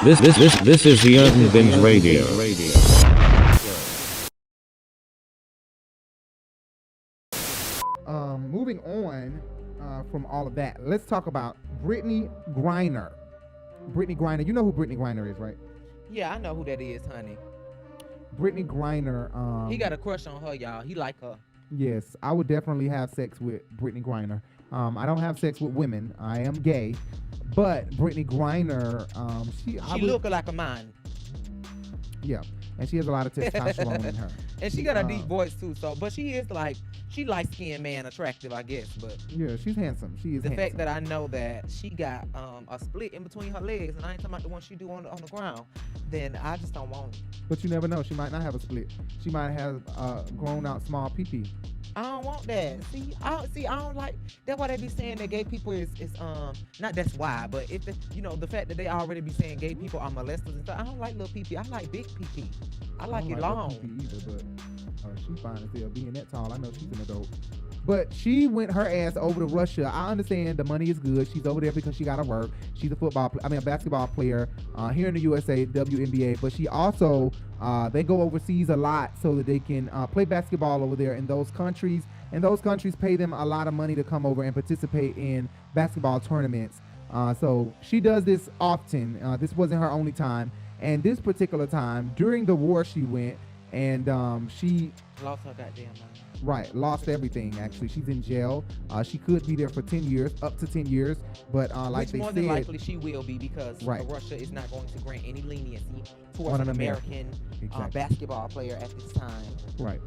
This is the Urban Binge Radio. Moving on from all of that, let's talk about Brittney Griner. Brittney Griner, you know who Brittney Griner is, right? Yeah, I know who that is, honey. Brittney Griner. He got a crush on her, y'all. He like her. Yes, I would definitely have sex with Brittney Griner. I don't have sex with women. I am gay, but Brittney Griner, she look like a man. Yeah, and she has a lot of testosterone in her. And she got a deep voice too. So, but she is like, she light skinned man attractive, I guess. But yeah, she's handsome. She is. The handsome. fact that I know that she got a split in between her legs, and I ain't talking about the one she do on the ground, then I just don't want it. But you never know. She might not have a split. She might have grown out small pee-pee. I don't want that. I don't like. That's why they be saying that gay people is not. That's why, but if the fact that they already be saying gay people are molesters and stuff. I don't like little pee-pee. I like big pee-pee. I like it long. Either, but she's fine as hell. Being that tall, I know she's an adult. But she went her ass over to Russia. I understand the money is good. She's over there because she got to work. She's a basketball player here in the USA, WNBA. But she also, they go overseas a lot so that they can play basketball over there in those countries. And those countries pay them a lot of money to come over and participate in basketball tournaments. So she does this often. This wasn't her only time. And this particular time, during the war, she went and she lost her goddamn mind. Right, lost everything. Actually, she's in jail. She could be there for 10 years, up to 10 years. But like they more said, than likely she will be because right. Russia is not going to grant any leniency towards on an American basketball player at this time. Right.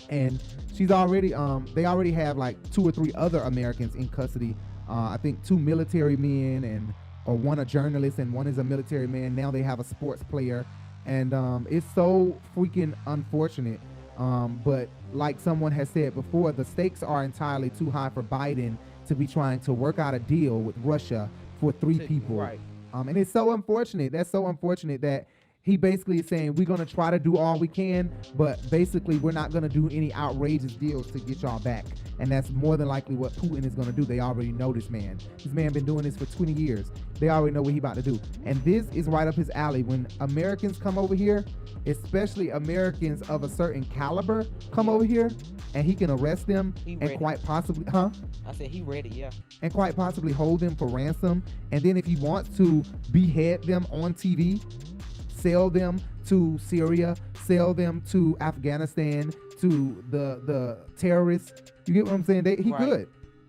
And she's already, they already have like 2 or 3 other Americans in custody. I think 2 military men or one a journalist and one is a military man. Now they have a sports player. And it's so freaking unfortunate. But like someone has said before, the stakes are entirely too high for Biden to be trying to work out a deal with Russia for 3 people. Right. And it's so unfortunate. That's so unfortunate that he basically is saying we're going to try to do all we can, but basically we're not going to do any outrageous deals to get y'all back. And that's more than likely what Putin is going to do. They already know this man. This man been doing this for 20 years. They already know what he about to do. And this is right up his alley. When Americans come over here, especially Americans of a certain caliber come over here, and he can arrest them quite possibly, I said he ready, yeah. And quite possibly hold them for ransom. And then if he wants to behead them on TV, sell them to Syria, sell them to Afghanistan, to the terrorists. You get what I'm saying? He could.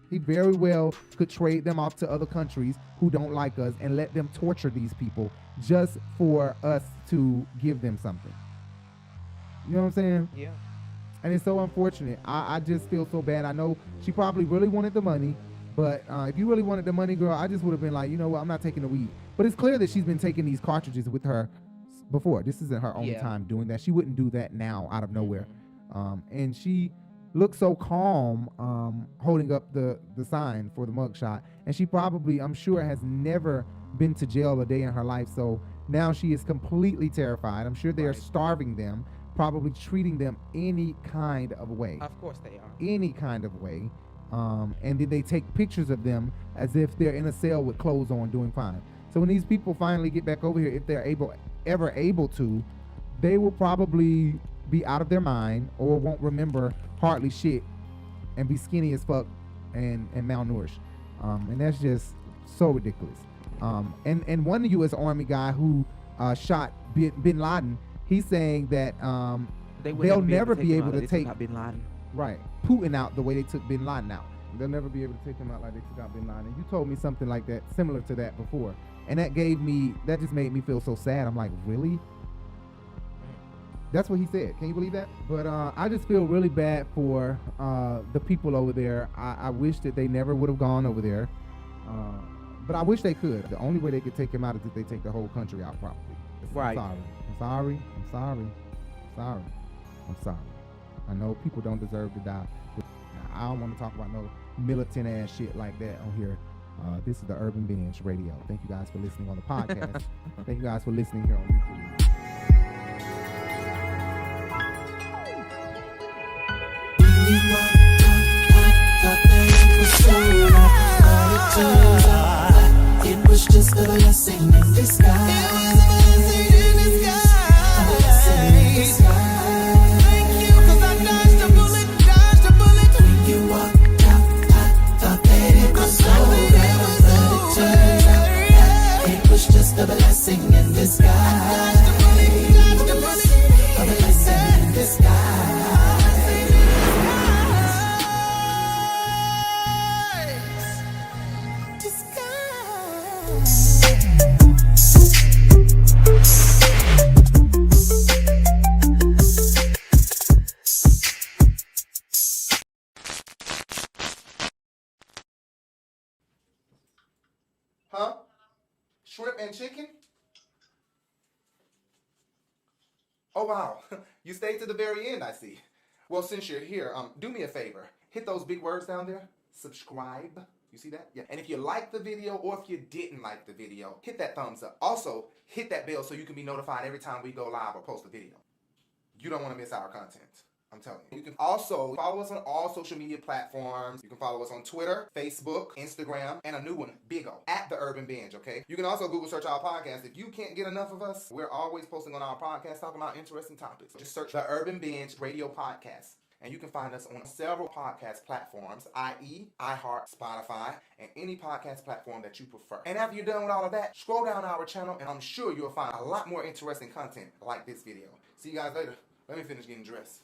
He very well could trade them off to other countries who don't like us and let them torture these people just for us to give them something. You know what I'm saying? Yeah. And it's so unfortunate. I just feel so bad. I know she probably really wanted the money, but if you really wanted the money, girl, I just would have been like, you know what, I'm not taking the weed. But it's clear that she's been taking these cartridges with her before. This isn't her only time doing that. She wouldn't do that now out of nowhere. And she looks so calm holding up the sign for the mugshot. And she probably, I'm sure, has never been to jail a day in her life. So now she is completely terrified. I'm sure they are starving them, probably treating them any kind of way. Of course they are. Any kind of way. And then they take pictures of them as if they're in a cell with clothes on doing fine. So when these people finally get back over here, if they're ever able to, they will probably be out of their mind or won't remember hardly shit and be skinny as fuck and malnourished. And that's just so ridiculous. And one U.S. Army guy who shot bin Laden, he's saying that they'll never be able to take bin Laden. Right, Putin out the way they took bin Laden out. They'll never be able to take him out like they took out bin Laden. You told me something like that, similar to that before. And that just made me feel so sad. I'm like, really? That's what he said. Can you believe that? But I just feel really bad for the people over there. I wish that they never would have gone over there. But I wish they could. The only way they could take him out is if they take the whole country out properly. Right. I'm sorry. I know people don't deserve to die. I don't want to talk about no militant ass shit like that on here. This is the Urban Binge Radio. Thank you guys for listening on the podcast. Thank you guys for listening here on YouTube. It was was just a blessing in disguise. It was a blessing in disguise. A blessing in disguise. Thank you, 'cause I dodged a bullet, dodged a bullet. When you walked out, I thought that it was over, but it turned out that it was just a blessing in disguise. Dodged a bullet, a blessing in disguise. Huh? Shrimp and chicken? Oh wow, you stayed to the very end, I see. Well, since you're here, do me a favor. Hit those big words down there. Subscribe. You see that? Yeah. And if you liked the video or if you didn't like the video, hit that thumbs up. Also, hit that bell so you can be notified every time we go live or post a video. You don't want to miss our content. I'm telling you. You can also follow us on all social media platforms. You can follow us on Twitter, Facebook, Instagram, and a new one, Bigo, at The Urban Binge, okay? You can also Google search our podcast. If you can't get enough of us, we're always posting on our podcast talking about interesting topics. Just search The Urban Binge Radio Podcast. And you can find us on several podcast platforms, i.e., iHeart, Spotify, and any podcast platform that you prefer. And after you're done with all of that, scroll down our channel, and I'm sure you'll find a lot more interesting content like this video. See you guys later. Let me finish getting dressed.